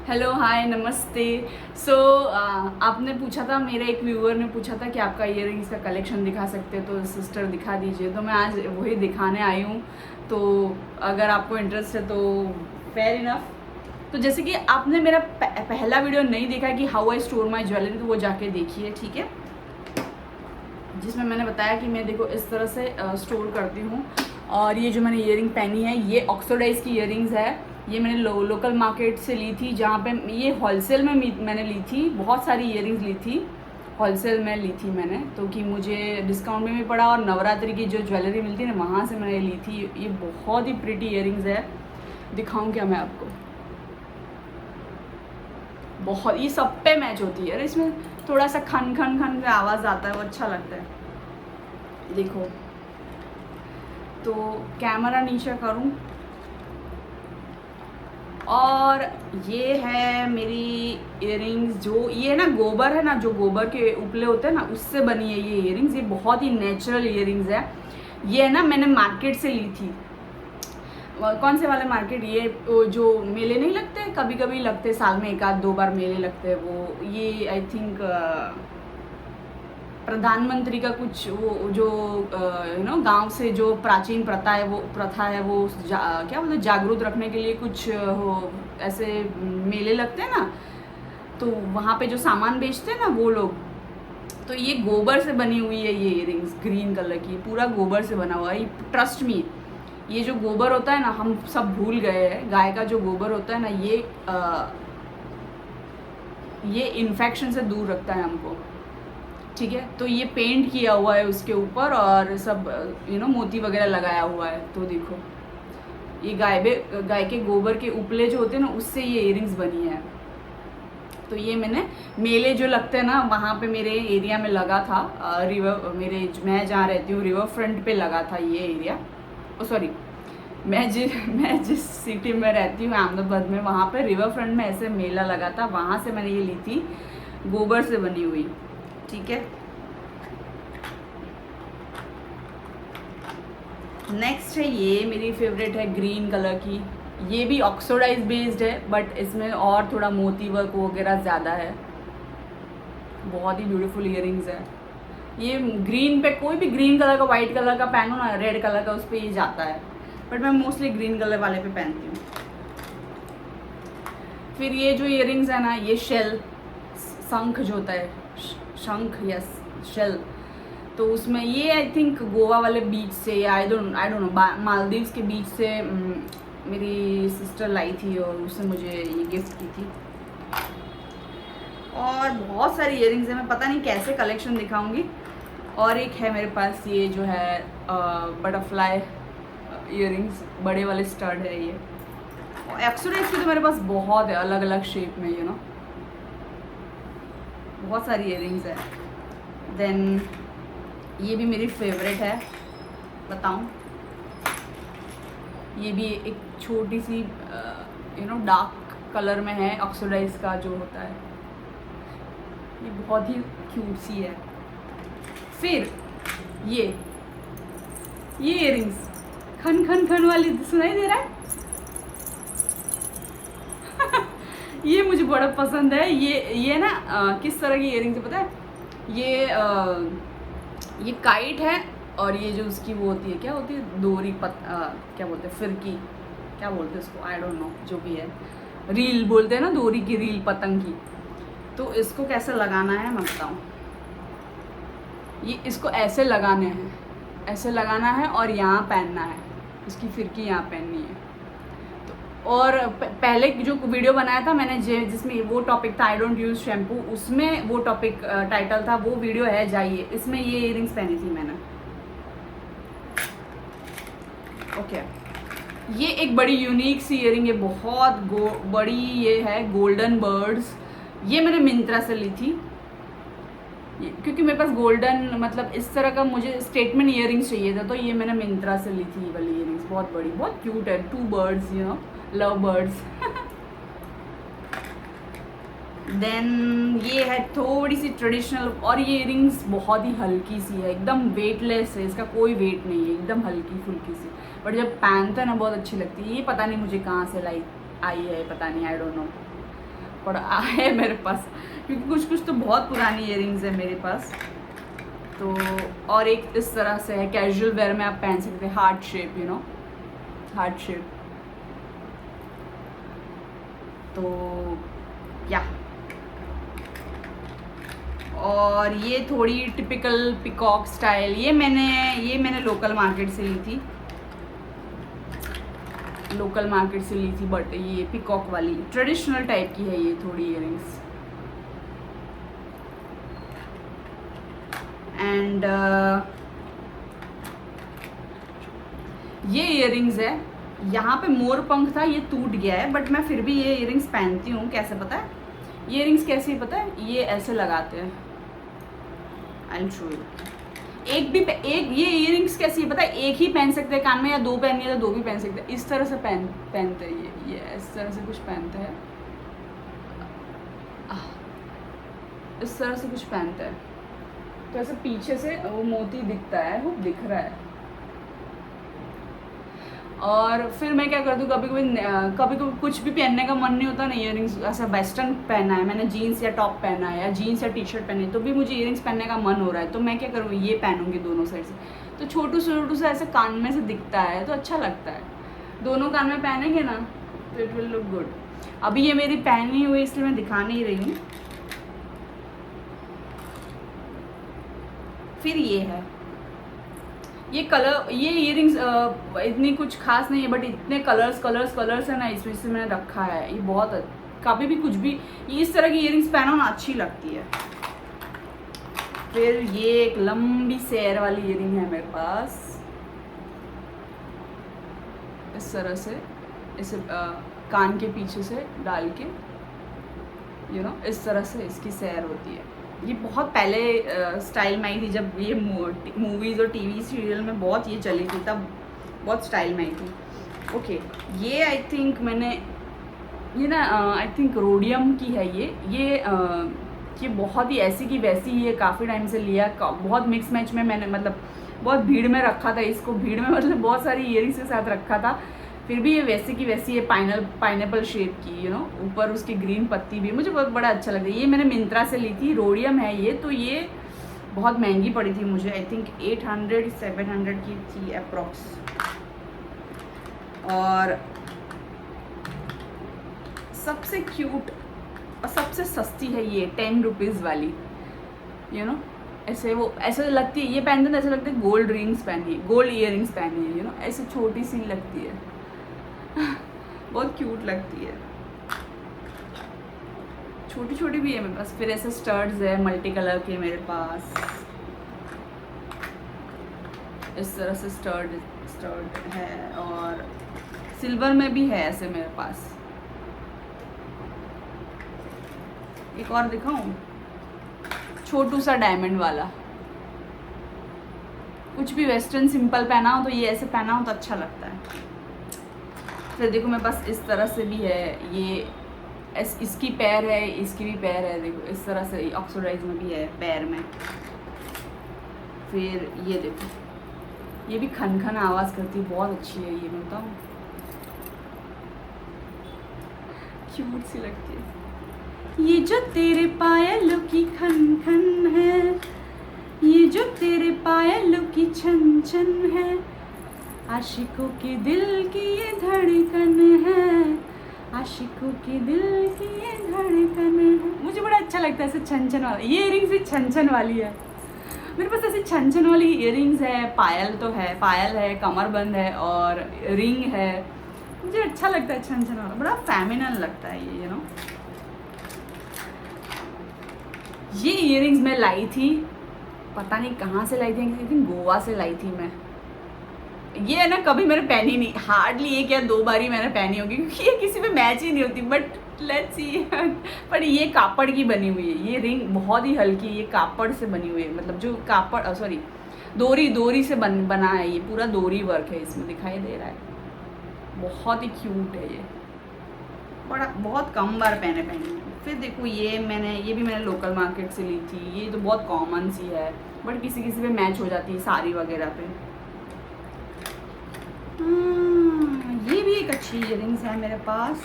Hello hi नमस्ते। सो आपने पूछा था, मेरे एक व्यूअर ने पूछा था कि आपका ईयरिंग्स का कलेक्शन दिखा सकते हो तो सिस्टर दिखा दीजिए, तो मैं आज वही दिखाने आई हूँ। तो अगर आपको इंटरेस्ट है तो फेयर इनफ। तो जैसे कि आपने मेरा पहला वीडियो नहीं देखा कि how I store my jewellery, तो वो जाके देखिए, ठीक है, जिसमें मैंने बताया कि मैं देखो इस तरह से स्टोर करती हूँ। और ये जो मैंने ईयरिंग पहनी है ये ऑक्सीडाइज की ईयरिंग्स है। ये मैंने लोकल मार्केट से ली थी, जहाँ पे ये होलसेल में मैंने ली थी। बहुत सारी ईयरिंग्स ली थी, होलसेल में ली थी मैंने, तो कि मुझे डिस्काउंट में भी पड़ा। और नवरात्रि की जो ज्वेलरी मिलती है ना, वहाँ से मैंने ली थी। ये बहुत ही प्रिटी ईयरिंग्स है, दिखाऊँ क्या मैं आपको। बहुत, ये सब पे मैच होती है। इसमें थोड़ा सा खन खन खन का आवाज़ आता है, वो अच्छा लगता है। देखो, तो कैमरा नीचे करूं, और ये है मेरी इयररिंग्स। जो ये ना गोबर है ना, जो गोबर के उपले होते हैं ना, उससे बनी है ये इयररिंग्स। ये बहुत ही नेचुरल इयररिंग्स है। ये ना मैंने मार्केट से ली थी। कौन से वाले मार्केट, ये जो मेले नहीं लगते, कभी कभी लगते, साल में एक आध दो बार मेले लगते हैं, वो ये आई थिंक प्रधानमंत्री का कुछ वो जो गांव से जो प्राचीन प्रथा है वो क्या बोलते जागरूक रखने के लिए कुछ ऐसे मेले लगते हैं ना, तो वहाँ पे जो सामान बेचते हैं ना वो लोग, तो ये गोबर से बनी हुई है ये इयरिंग्स, ग्रीन कलर की, पूरा गोबर से बना हुआ है। ट्रस्ट मी, ये जो गोबर होता है ना, हम सब भूल गए हैं। गाय का जो गोबर होता है ना, ये इन्फेक्शन से दूर रखता है हमको, ठीक है। तो ये पेंट किया हुआ है उसके ऊपर, और सब मोती वगैरह लगाया हुआ है। तो देखो, ये गाय के गोबर के उपले जो होते हैं ना, उससे ये इयरिंग्स बनी है। तो ये मैंने मेले जो लगते हैं ना, वहाँ पे मेरे एरिया में लगा था। मैं जहाँ रहती हूँ रिवर फ्रंट पे लगा था ये एरिया। सॉरी, मैं जिस सिटी में रहती हूँ अहमदाबाद में, वहाँ पे रिवर फ्रंट में ऐसे मेला लगा था, वहाँ से मैंने ये ली थी, गोबर से बनी हुई, ठीक है। नेक्स्ट है, ये मेरी फेवरेट है, ग्रीन कलर की। ये भी ऑक्सीडाइज बेस्ड है, बट इसमें और थोड़ा मोती वर्क वगैरह ज़्यादा है। बहुत ही ब्यूटीफुल इयरिंग्स है। ये ग्रीन पे, कोई भी ग्रीन कलर का, वाइट कलर का पहनो ना, रेड कलर का, उस पर ये जाता है, बट मैं मोस्टली ग्रीन कलर वाले पे पहनती हूँ। फिर ये जो इयरिंग्स है ना, ये शेल, शंख जो होता है, शंख या शेल, तो उसमें ये आई थिंक गोवा वाले बीच से, या आई डोंट नो, मालदीव्स के बीच से मेरी सिस्टर लाई थी, और उसने मुझे ये गिफ्ट की थी। और बहुत सारी इयरिंग्स है, मैं पता नहीं कैसे कलेक्शन दिखाऊंगी। और एक है मेरे पास ये जो है बटरफ्लाई इयरिंग्स, बड़े वाले स्टड है ये। एक्सोडाइज की तो मेरे पास बहुत है, अलग अलग शेप में, बहुत सारी इयरिंग्स है। देन ये भी मेरी फेवरेट है, बताऊं, ये भी एक छोटी सी डार्क कलर में है, ऑक्सीडाइज का जो होता है, ये बहुत ही क्यूट सी है। फिर ये इयरिंग्स, खन खन खन वाली, सुनाई दे रहा है? ये मुझे बड़ा पसंद है। ये ना किस तरह की इयरिंग्स है पता है? ये काइट है, और ये जो उसकी वो होती है, क्या होती है, डोरी क्या बोलते हैं, फिरकी, क्या बोलते हैं उसको, आई डोंट नो, जो भी है, रील बोलते हैं ना, डोरी की रील, पतंग की। तो इसको कैसे लगाना है मैं बताऊँ। ये इसको ऐसे लगाने हैं, ऐसे लगाना है, और यहाँ पहनना है, इसकी फिरकी यहाँ पहननी है। और पहले जो वीडियो बनाया था मैंने जिसमें वो टॉपिक था, आई डोंट यूज शैम्पू, उसमें वो टॉपिक टाइटल था, वो वीडियो है, जाइए, इसमें ये इयरिंग्स पहनी थी मैंने। ओके, ये एक बड़ी यूनिक सी इयरिंग है, बहुत बड़ी, ये है गोल्डन बर्ड्स। ये मैंने मिंत्रा से ली थी, क्योंकि मेरे पास गोल्डन, मतलब इस तरह का मुझे स्टेटमेंट इयरिंग्स चाहिए था, तो ये मैंने मिंत्रा से ली थी वाली इयरिंग्स, बहुत बड़ी, बहुत क्यूट है, 2 बर्ड्स, लव बर्ड्स। देन ये है थोड़ी सी ट्रेडिशनल, और ये इयरिंग्स बहुत ही हल्की सी है, एकदम वेटलेस है, इसका कोई वेट नहीं है, एकदम हल्की फुल्की सी, बट जब पहनते हैं ना बहुत अच्छी लगती है। ये पता नहीं मुझे कहाँ से आई है, पता नहीं, आई डोंट नो। पड़ा है मेरे पास, क्योंकि कुछ कुछ तो बहुत पुरानी इयररिंग्स है मेरे पास। तो और एक इस तरह से है, कैजुअल वेयर में आप पहन सकते हैं, heart shape, you know, heart shape. तो या और ये थोड़ी टिपिकल पिकॉक स्टाइल, ये मैंने लोकल मार्केट से ली थी, बट ये पिकॉक वाली ट्रेडिशनल टाइप की है ये थोड़ी इयररिंग्स। एंड ये इयररिंग्स है, यहाँ पे मोर पंख था, ये टूट गया है, बट मैं फिर भी ये इयररिंग्स पहनती हूँ। कैसे पता है ये इयररिंग्स कैसे पता है? ये ऐसे लगाते हैं, आई एम शो यू। एक ये इयररिंग्स कैसी है पता है? एक ही पहन सकते हैं कान में, या दो पहननी है तो दो भी पहन सकते हैं। इस तरह से पहनते हैं ये इस तरह से कुछ पहनते हैं, इस तरह से कुछ पहनते हैं, तो ऐसे पीछे से वो मोती दिखता है, वो दिख रहा है। और फिर मैं क्या करती हूँ, कभी कभी कुछ भी पहनने का मन नहीं होता ना, इयररिंग्स ऐसा वेस्टर्न पहना है मैंने, जीन्स या टॉप पहना है या जीन्स या टी शर्ट पहनी है, तो भी मुझे इयररिंग्स पहनने का मन हो रहा है, तो मैं क्या करूँ, ये पहनूंगी दोनों साइड से, तो छोटू से ऐसे कान में से दिखता है तो अच्छा लगता है। दोनों कान में पहनेंगे ना तो इट विल लुक गुड। अभी ये मेरी पहनी हुई इसलिए मैं दिखा नहीं रही हूँ। फिर ये है, ये कलर, ये इयररिंग्स इतनी कुछ खास नहीं है, बट इतने कलर्स है ना इसमें से मैंने रखा है। ये बहुत कभी भी कुछ भी इस तरह की इयररिंग्स पहनो ना अच्छी लगती है। फिर ये एक लंबी सैर वाली इयररिंग है मेरे पास, इस तरह से इसे कान के पीछे से डाल के, यू नो, इस तरह से इसकी सैर होती है। ये बहुत पहले स्टाइल में आई थी, जब ये मूवीज़ और टीवी सीरियल में बहुत ये चली थी, तब बहुत स्टाइल में आई थी। ओके, ये आई थिंक मैंने ये ना आई थिंक रोडियम की है ये बहुत ही ऐसी की वैसी, ये काफ़ी टाइम से लिया, बहुत मिक्स मैच में मैंने, मतलब बहुत भीड़ में रखा था इसको, भीड़ में मतलब बहुत सारी इयररिंग्स के साथ रखा था, फिर भी ये वैसी की वैसी है, पाइनएप्पल शेप की, यू नो, ऊपर उसकी ग्रीन पत्ती भी, मुझे बहुत बड़ा अच्छा लगा। ये मैंने मिंत्रा से ली थी, रोडियम है ये, तो ये बहुत महंगी पड़ी थी मुझे, आई थिंक 800-700 की थी अप्रॉक्स। और सबसे क्यूट और सबसे सस्ती है ये 10 रुपीज़ वाली, यू नो, ऐसे लगती है, ये पहनते हैं ऐसे लगता है गोल्ड रिंग्स पहनी है, गोल्ड इयररिंग्स पहनी है, यू नो, ऐसे छोटी सी लगती है बहुत क्यूट लगती है, छोटी छोटी भी है मेरे पास। फिर ऐसे स्टड्स है मल्टी कलर के मेरे पास, इस तरह से स्टड है, और सिल्वर में भी है ऐसे मेरे पास। एक और दिखाऊं, छोटू सा डायमंड वाला, कुछ भी वेस्टर्न सिंपल पहना हो तो ये ऐसे पहना हो तो अच्छा लगता है। फिर देखो मेरे पास इस तरह से भी है, ये इसकी पैर है, इसकी भी पैर है, देखो इस तरह से ऑक्सीडाइज में भी है पैर में। फिर ये देखो, ये भी खन खन आवाज़ करती है, बहुत अच्छी है ये, मैं बताऊँ, क्यूट सी लगती है। ये जो तेरे पायलों की खन खन है, ये जो तेरे पायलों की छन छन है, आशिकों के दिल की ये धड़कन है, आशिकों के दिल की ये धड़कन है। मुझे बड़ा अच्छा लगता है ऐसे छन छन वाला, ये इयररिंग्स भी छन छन वाली है मेरे पास, ऐसे छन छन वाली इयररिंग्स है। पायल तो है, पायल है, कमरबंद है और रिंग है, मुझे अच्छा लगता है छन छन वाला, बड़ा फेमिनन लगता है ये, यू नो। ये इयररिंग्स मैं लाई थी, पता नहीं कहाँ से लाई थी, आई थिंक गोवा से लाई थी मैं। ये है ना, कभी मैंने पहनी नहीं, हार्डली एक या दो बार ही मैंने पहनी होगी, क्योंकि ये किसी पे मैच ही नहीं होती, बट लेट्स सी। पर ये कापड़ की बनी हुई है, ये रिंग बहुत ही हल्की, ये कापड़ से बनी हुई है, मतलब जो कापड़ सॉरी डोरी से बना है, ये पूरा डोरी वर्क है इसमें, दिखाई दे रहा है, बहुत ही क्यूट है ये, बड़ा बहुत कम बार पहनी। फिर देखो ये भी मैंने लोकल मार्केट से ली थी, ये तो बहुत कॉमन सी है, बट किसी पे मैच हो जाती है साड़ी वगैरह पे। ये भी एक अच्छी इयररिंग्स है मेरे पास,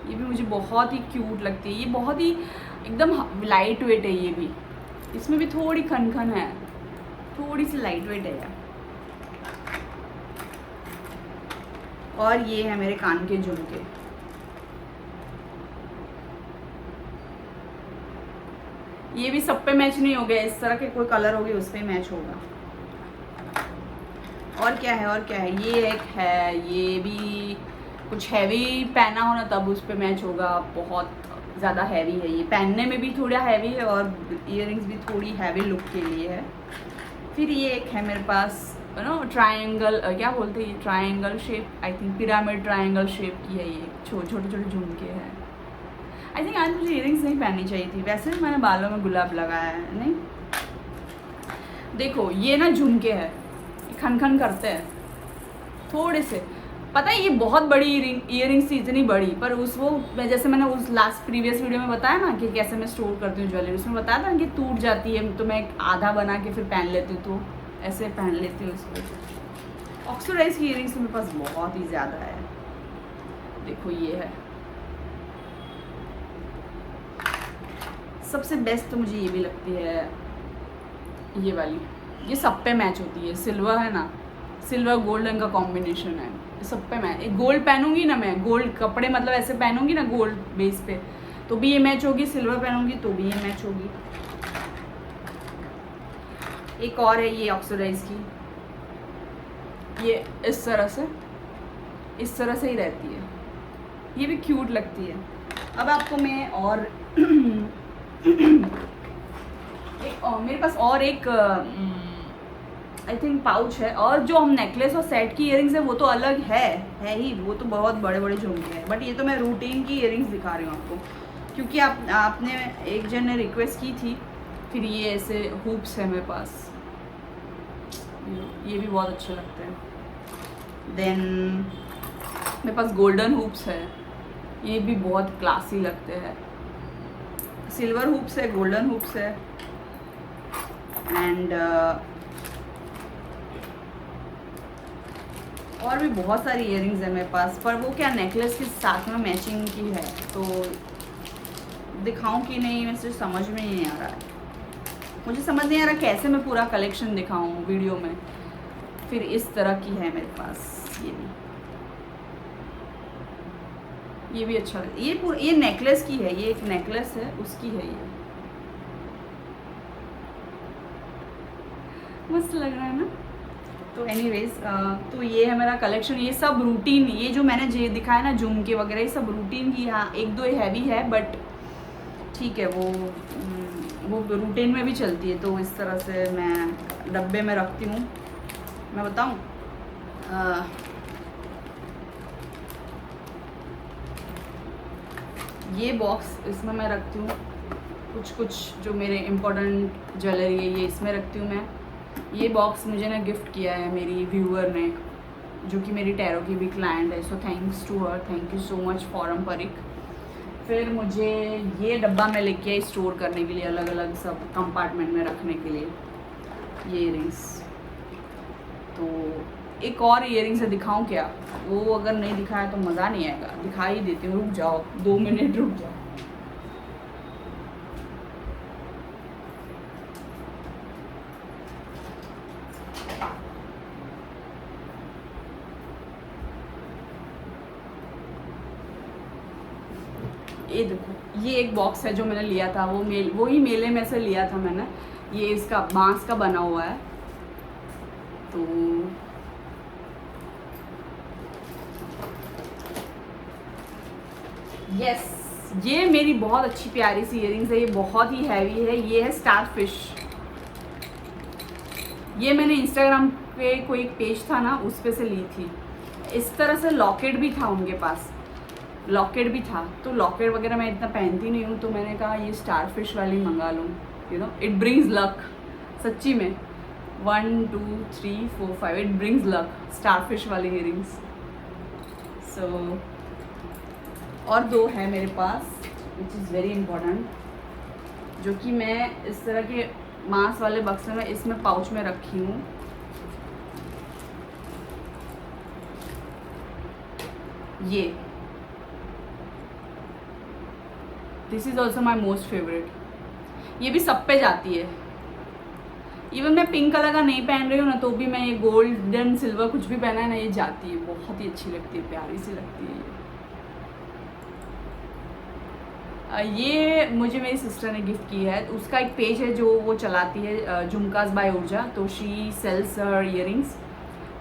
ये भी मुझे बहुत ही क्यूट लगती है, ये बहुत ही एकदम लाइट वेट है। ये भी, इसमें भी थोड़ी खनखन है, थोड़ी सी लाइट वेट है यार। और ये है मेरे कान के झुमके। ये भी सब पे मैच नहीं हो गया, इस तरह के कोई कलर होगी उस पर मैच होगा। और क्या है, और क्या है, ये एक है, ये भी कुछ हैवी पहना हो ना तब उस पर मैच होगा। बहुत ज़्यादा हैवी है ये, पहनने में भी थोड़ा हैवी है और इयररिंग्स भी थोड़ी हैवी लुक के लिए है। फिर ये एक है मेरे पास नो ट्रायंगल, क्या बोलते हैं, triangle shape, I think pyramid triangle shape की है ये, छोटे छोटे झुमके हैं। आई थिंक आज मुझे इयररिंग्स नहीं पहननी चाहिए थी, वैसे भी मैंने बालों में गुलाब लगाया है। नहीं, देखो ये ना झुमके है, खन करते हैं थोड़े से। पता है ये बहुत बड़ी इयररिंग्स थी, इतनी बड़ी, पर उस वो जैसे मैंने उस लास्ट प्रीवियस वीडियो में बताया ना कि कैसे मैं स्टोर करती हूँ ज्वेलरी, उसमें बताया था कि टूट जाती है तो मैं आधा बना के फिर पहन लेती हूँ, तो ऐसे पहन लेती हूँ इसको। ऑक्सीडाइज की इयररिंग्स मेरे पास बहुत ही ज़्यादा है। देखो ये है, सबसे बेस्ट तो मुझे ये भी लगती है, ये वाली, ये सब पे मैच होती है। सिल्वर है ना, सिल्वर गोल्डन का कॉम्बिनेशन है, सब पे मैं एक गोल्ड पहनूंगी ना, मैं गोल्ड कपड़े मतलब ऐसे पहनूंगी ना गोल्ड बेस पे, तो भी ये मैच होगी, सिल्वर पहनूंगी तो भी ये मैच होगी। एक और है ये ऑक्सीडाइज की, ये इस तरह से ही रहती है, ये भी क्यूट लगती है। अब आपको मैं और मेरे पास और एक आई थिंक पाउच है, और जो हम नेकलेस और सेट की इयररिंग्स है वो तो अलग है ही, वो तो बहुत बड़े बड़े झुमके हैं, बट ये तो मैं रूटीन की इयररिंग्स दिखा रही हूँ आपको, क्योंकि आपने एक जन ने रिक्वेस्ट की थी। फिर ये ऐसे हुप्स है मेरे पास, ये भी बहुत अच्छे लगते हैं। देन मेरे पास गोल्डन हुप्स है, ये भी बहुत क्लासी लगते हैं। सिल्वर हुप्स है, गोल्डन हुप्स है, एंड और भी बहुत सारी इयररिंग्स है मेरे पास, पर वो क्या नेकलेस के साथ में मैचिंग की है, तो दिखाऊं कि नहीं मुझे समझ में नहीं आ रहा है, मुझे समझ नहीं आ रहा कैसे मैं पूरा कलेक्शन दिखाऊं वीडियो में। फिर इस तरह की है मेरे पास, ये भी अच्छा है, ये नेकलेस की है, ये एक नेकलेस है उसकी है, ये मस्त लग रहा है ना। तो एनीवेज तो ये है मेरा कलेक्शन, ये सब रूटीन, ये जो मैंने जे दिखाया ना झुमके वगैरह, ये सब रूटीन की। हाँ एक दो हैवी है, बट ठीक है, वो रूटीन में भी चलती है, तो इस तरह से मैं डब्बे में रखती हूँ। मैं बताऊँ, ये बॉक्स इसमें मैं रखती हूँ कुछ जो मेरे इम्पोर्टेंट ज्वेलरी है, ये इसमें रखती हूँ मैं। ये बॉक्स मुझे ना गिफ्ट किया है मेरी व्यूअर ने, जो कि मेरी टैरो की भी क्लाइंट है, so thanks to her, thank you so much Forum Parikh. फिर मुझे ये डब्बा मैं लेके आई स्टोर करने के लिए, अलग अलग सब कंपार्टमेंट में रखने के लिए, ये इयररिंग्स। तो एक और इयररिंग्स है, दिखाऊं क्या? वो अगर नहीं दिखाया तो मज़ा नहीं आएगा, दिखा ही देती हूँ, रुक जाओ 2 मिनट रुक जाओ। ये देखो, ये एक बॉक्स है जो मैंने लिया था, वो ही मेले में से लिया था मैंने। ये इसका बांस का बना हुआ है, तो यस, ये मेरी बहुत अच्छी प्यारी सी इयररिंग्स है, ये बहुत ही हैवी है। ये है स्टार फिश, ये मैंने इंस्टाग्राम पे कोई एक पेज था ना, उस पे से ली थी। इस तरह से लॉकेट भी था उनके पास, लॉकेट भी था, तो लॉकेट वगैरह मैं इतना पहनती नहीं हूँ, तो मैंने कहा ये स्टार फिश वाली मंगा लूँ, you know it brings luck, सच्ची में 1 2 3 4 5 it brings luck, star fish वाली इयररिंग्स। सो और 2 है मेरे पास विच इज़ वेरी इम्पोर्टेंट, जो कि मैं इस तरह के मांस वाले बक्से में इसमें पाउच में रखी हूँ। This is also my most favourite. ये भी सब पे जाती है। इवन मैं पिंक कलर का नहीं पहन रही हूँ ना, तो भी मैं ये गोल्डन सिल्वर कुछ भी पहना है ना, ये जाती है, बहुत ही अच्छी लगती है, प्यारी सी लगती है ये मुझे मेरी सिस्टर ने गिफ्ट की है। उसका एक पेज है जो वो चलाती है, झुमकास बाय ऊर्जा, तो शी सेल्स हर इयरिंग्स,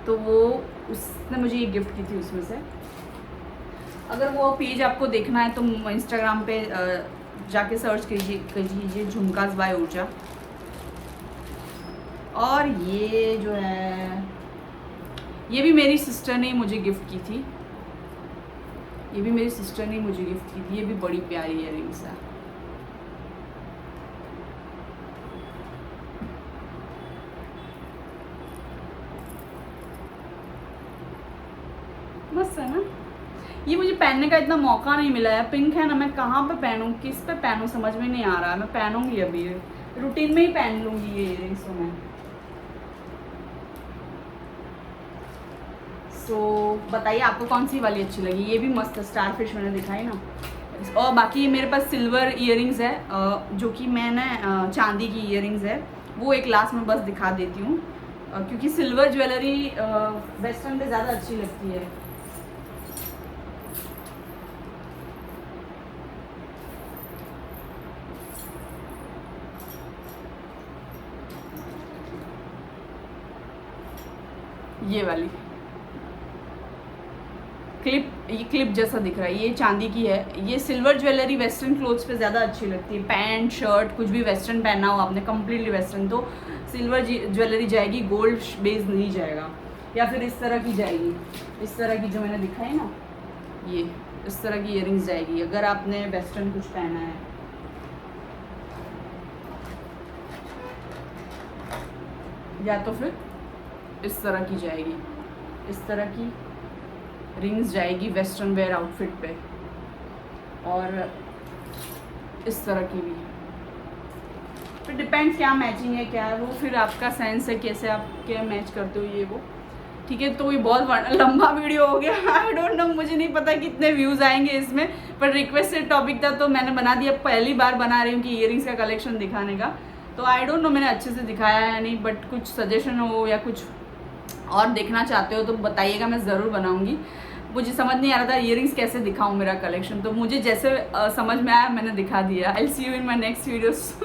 तो वो उसने मुझे ये गिफ्ट की थी उसमें से। अगर वो पेज आपको देखना है तो इंस्टाग्राम पे जाके सर्च कीजिए झुमकास बाय ऊर्जा। और ये जो है ये भी मेरी सिस्टर ने मुझे गिफ्ट की थी, ये भी मेरी सिस्टर ने मुझे गिफ्ट की थी। ये भी बड़ी प्यारी इयरिंग्स है। मस्त है ना। ये मुझे पहनने का इतना मौका नहीं मिला है, पिंक है ना, मैं कहाँ पे पहनूं, किस पे पहनूं, समझ में नहीं आ रहा है। मैं पहनूंगी अभी, रूटीन में ही पहन लूंगी ये इयरिंग्स तो मैं। सो बताइए आपको कौन सी वाली अच्छी लगी। ये भी मस्त स्टार फिश मैंने दिखाई ना। और बाकी मेरे पास सिल्वर इयरिंग्स है, जो कि मैंने चांदी की इयरिंग्स है, वो एक लास्ट में बस दिखा देती हूँ, क्योंकि सिल्वर ज्वेलरी वेस्टर्न पे ज़्यादा अच्छी लगती है। ये वाली ये क्लिप जैसा दिख रहा है, ये चांदी की है। ये सिल्वर ज्वेलरी वेस्टर्न क्लोथ्स पे ज़्यादा अच्छी लगती है, पैंट शर्ट कुछ भी वेस्टर्न पहना हो आपने कम्प्लीटली वेस्टर्न, तो सिल्वर ज्वेलरी जाएगी, गोल्ड बेस नहीं जाएगा। या फिर इस तरह की जाएगी, इस तरह की जो मैंने दिखाई ना, ये इस तरह की इयरिंग्स जाएगी अगर आपने वेस्टर्न कुछ पहना है। या तो फिर इस तरह की जाएगी, इस तरह की रिंग्स जाएगी वेस्टर्न वेयर आउटफिट पे, और इस तरह की भी। फिर डिपेंड्स क्या मैचिंग है क्या है, वो फिर आपका सेंस है कैसे आप क्या मैच करते हो ये वो। ठीक है, तो ये बहुत लंबा वीडियो हो गया। आई डोंट नो, मुझे नहीं पता कितने व्यूज़ आएंगे इसमें, पर रिक्वेस्टेड टॉपिक था तो मैंने बना दिया। पहली बार बना रही हूँ कि इयरिंग्स का कलेक्शन दिखाने का, तो आई डोंट नो मैंने अच्छे से दिखाया है नहीं, बट कुछ सजेशन हो या कुछ और देखना चाहते हो तो बताइएगा, मैं ज़रूर बनाऊँगी। मुझे समझ नहीं आ रहा था इयरिंग्स कैसे दिखाऊं मेरा कलेक्शन, तो मुझे जैसे समझ में आया मैंने दिखा दिया। I will see you in my next videos.